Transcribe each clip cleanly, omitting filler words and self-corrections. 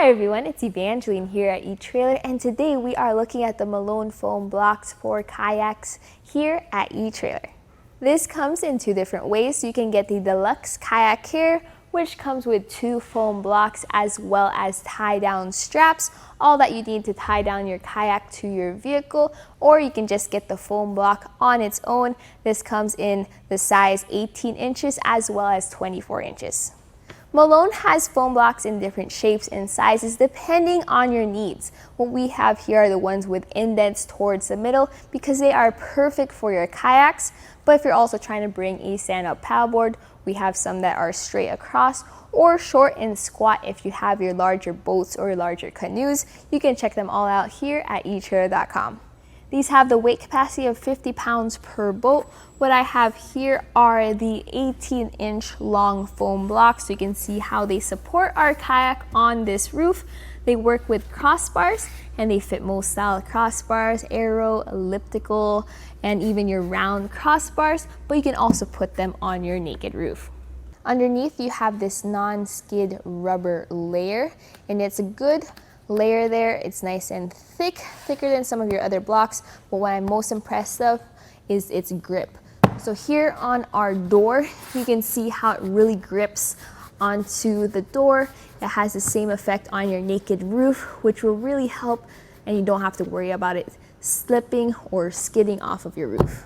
Hi everyone, it's Angeline here at etrailer, and today we are looking at the Malone foam blocks for kayaks here at etrailer. This comes in two different ways. So you can get the Deluxe Kayak Carrier, which comes with two foam blocks as well as tie-down straps, all that you need to tie down your kayak to your vehicle, or you can just get the foam block on its own. This comes in the size 18 inches as well as 24 inches. Malone has foam blocks in different shapes and sizes depending on your needs. What we have here are the ones with indents towards the middle because they are perfect for your kayaks. But if you're also trying to bring a stand-up paddleboard, we have some that are straight across or short and squat if you have your larger boats or larger canoes. You can check them all out here at etrailer.com. These have the weight capacity of 50 pounds per boat. What I have here are the 18-inch long foam blocks, so you can see how they support our kayak on this roof. They work with crossbars, and they fit most style crossbars, arrow, elliptical, and even your round crossbars, but you can also put them on your naked roof. Underneath, you have this non-skid rubber layer, and it's a good layer there. It's nice and thick, thicker than some of your other blocks, but what I'm most impressed of is its grip. So here on our door, you can see how it really grips onto the door. It has the same effect on your naked roof, which will really help, and you don't have to worry about it slipping or skidding off of your roof.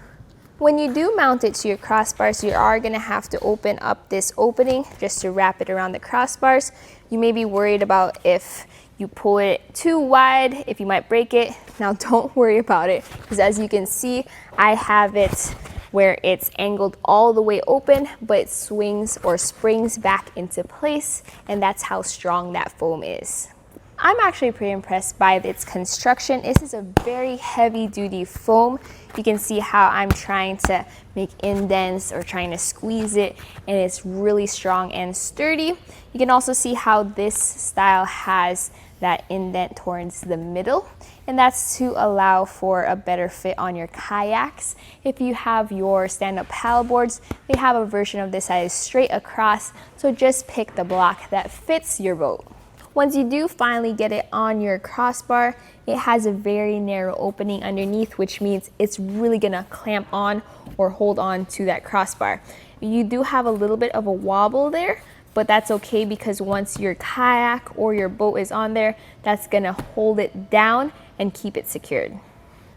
When you do mount it to your crossbars, you are going to have to open up this opening just to wrap it around the crossbars. You may be worried about if you pull it too wide, if you might break it. Now don't worry about it, because as you can see, I have it where it's angled all the way open, but it swings or springs back into place, and that's how strong that foam is. I'm actually pretty impressed by its construction. This is a very heavy duty foam. You can see how I'm trying to make indents or trying to squeeze it, and it's really strong and sturdy. You can also see how this style has that indent towards the middle, and that's to allow for a better fit on your kayaks. If you have your stand-up paddleboards, they have a version of this that is straight across, so just pick the block that fits your boat. Once you do finally get it on your crossbar, it has a very narrow opening underneath, which means it's really gonna clamp on or hold on to that crossbar. You do have a little bit of a wobble there, but that's okay because once your kayak or your boat is on there, that's gonna hold it down and keep it secured.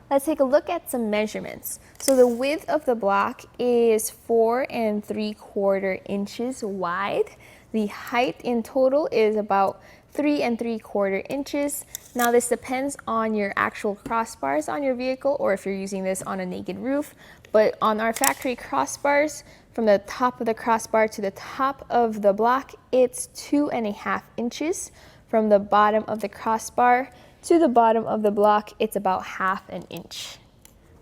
Let's take a look at some measurements. So the width of the block is 4 3/4 inches wide. The height in total is about 3 3/4 inches. Now this depends on your actual crossbars on your vehicle or if you're using this on a naked roof, but on our factory crossbars, from the top of the crossbar to the top of the block, it's 2.5 inches. From the bottom of the crossbar to the bottom of the block, it's about 1/2 inch.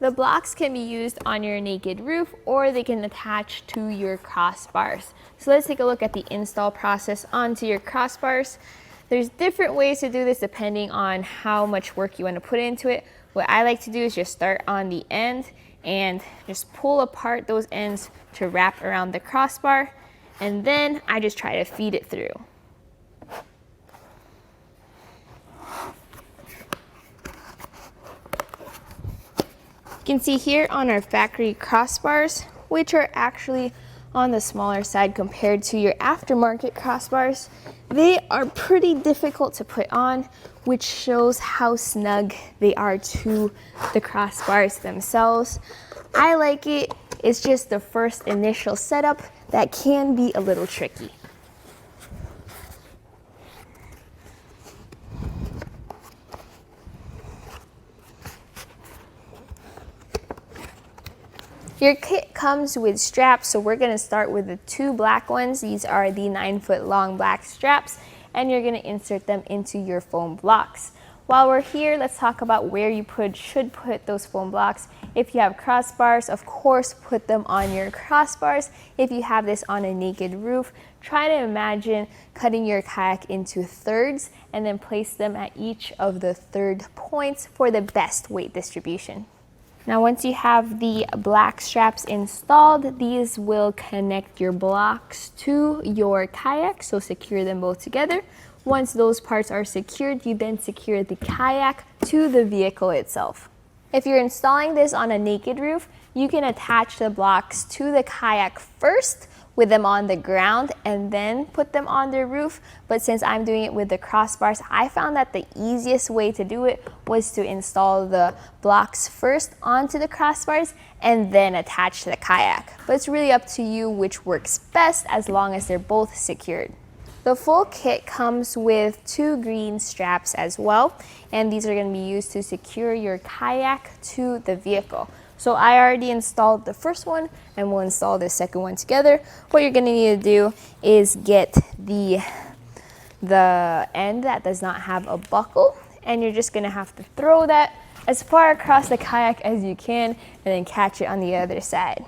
The blocks can be used on your naked roof or they can attach to your crossbars. So let's take a look at the install process onto your crossbars. There's different ways to do this depending on how much work you want to put into it. What I like to do is just start on the end and just pull apart those ends to wrap around the crossbar, and then I just try to feed it through. You can see here on our factory crossbars, which are actually on the smaller side compared to your aftermarket crossbars, they are pretty difficult to put on, which shows how snug they are to the crossbars themselves. I like it. It's just the first initial setup that can be a little tricky. Your kit comes with straps, so we're going to start with the 2 black ones. These are the 9-foot long black straps, and you're going to insert them into your foam blocks. While we're here, let's talk about where you should put those foam blocks. If you have crossbars, of course, put them on your crossbars. If you have this on a naked roof, try to imagine cutting your kayak into thirds and then place them at each of the third points for the best weight distribution. Now once you have the black straps installed, these will connect your blocks to your kayak, so secure them both together. Once those parts are secured, you then secure the kayak to the vehicle itself. If you're installing this on a naked roof, you can attach the blocks to the kayak first with them on the ground and then put them on the roof. But since I'm doing it with the crossbars, I found that the easiest way to do it was to install the blocks first onto the crossbars and then attach the kayak. But it's really up to you which works best as long as they're both secured. The full kit comes with 2 green straps as well, and these are going to be used to secure your kayak to the vehicle. So I already installed the first one and we'll install the second one together. What you're going to need to do is get the end that does not have a buckle, and you're just going to have to throw that as far across the kayak as you can and then catch it on the other side.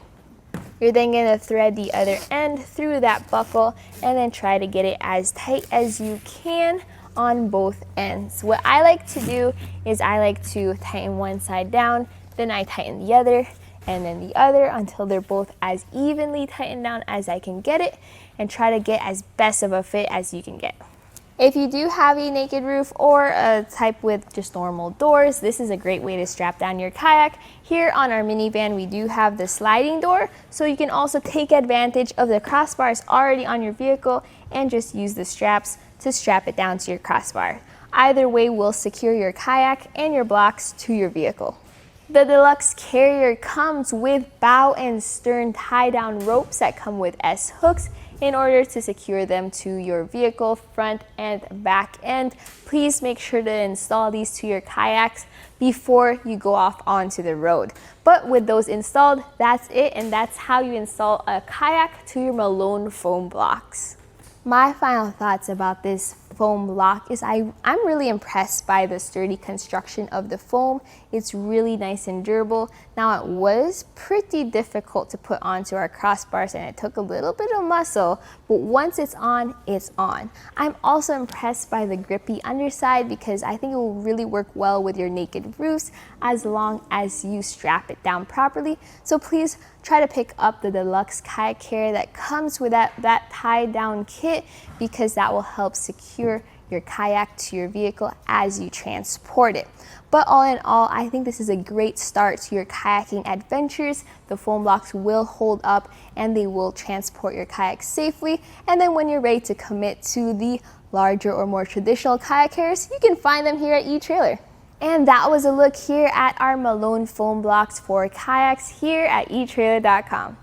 You're then going to thread the other end through that buckle and then try to get it as tight as you can on both ends. What I like to do is I like to tighten one side down, then I tighten the other and then the other until they're both as evenly tightened down as I can get it, and try to get as best of a fit as you can get. If you do have a naked roof or a type with just normal doors, this is a great way to strap down your kayak. Here on our minivan, we do have the sliding door, so you can also take advantage of the crossbars already on your vehicle and just use the straps to strap it down to your crossbar. Either way will secure your kayak and your blocks to your vehicle. The Deluxe Carrier comes with bow and stern tie-down ropes that come with S-hooks in order to secure them to your vehicle front and back end. Please make sure to install these to your kayaks before you go off onto the road. But with those installed, that's it, and that's how you install a kayak to your Malone foam blocks. My final thoughts about this foam block is I'm really impressed by the sturdy construction of the foam. It's really nice and durable. Now, it was pretty difficult to put onto our crossbars and it took a little bit of muscle, but once it's on, it's on. I'm also impressed by the grippy underside because I think it will really work well with your naked roofs as long as you strap it down properly. So please try to pick up the Deluxe Kayak Carrier that comes with that tie down kit, because that will help secure your kayak to your vehicle as you transport it. But all in all, I think this is a great start to your kayaking adventures. The foam blocks will hold up and they will transport your kayak safely. And then when you're ready to commit to the larger or more traditional kayak carriers, you can find them here at eTrailer. And that was a look here at our Malone foam blocks for kayaks here at etrailer.com.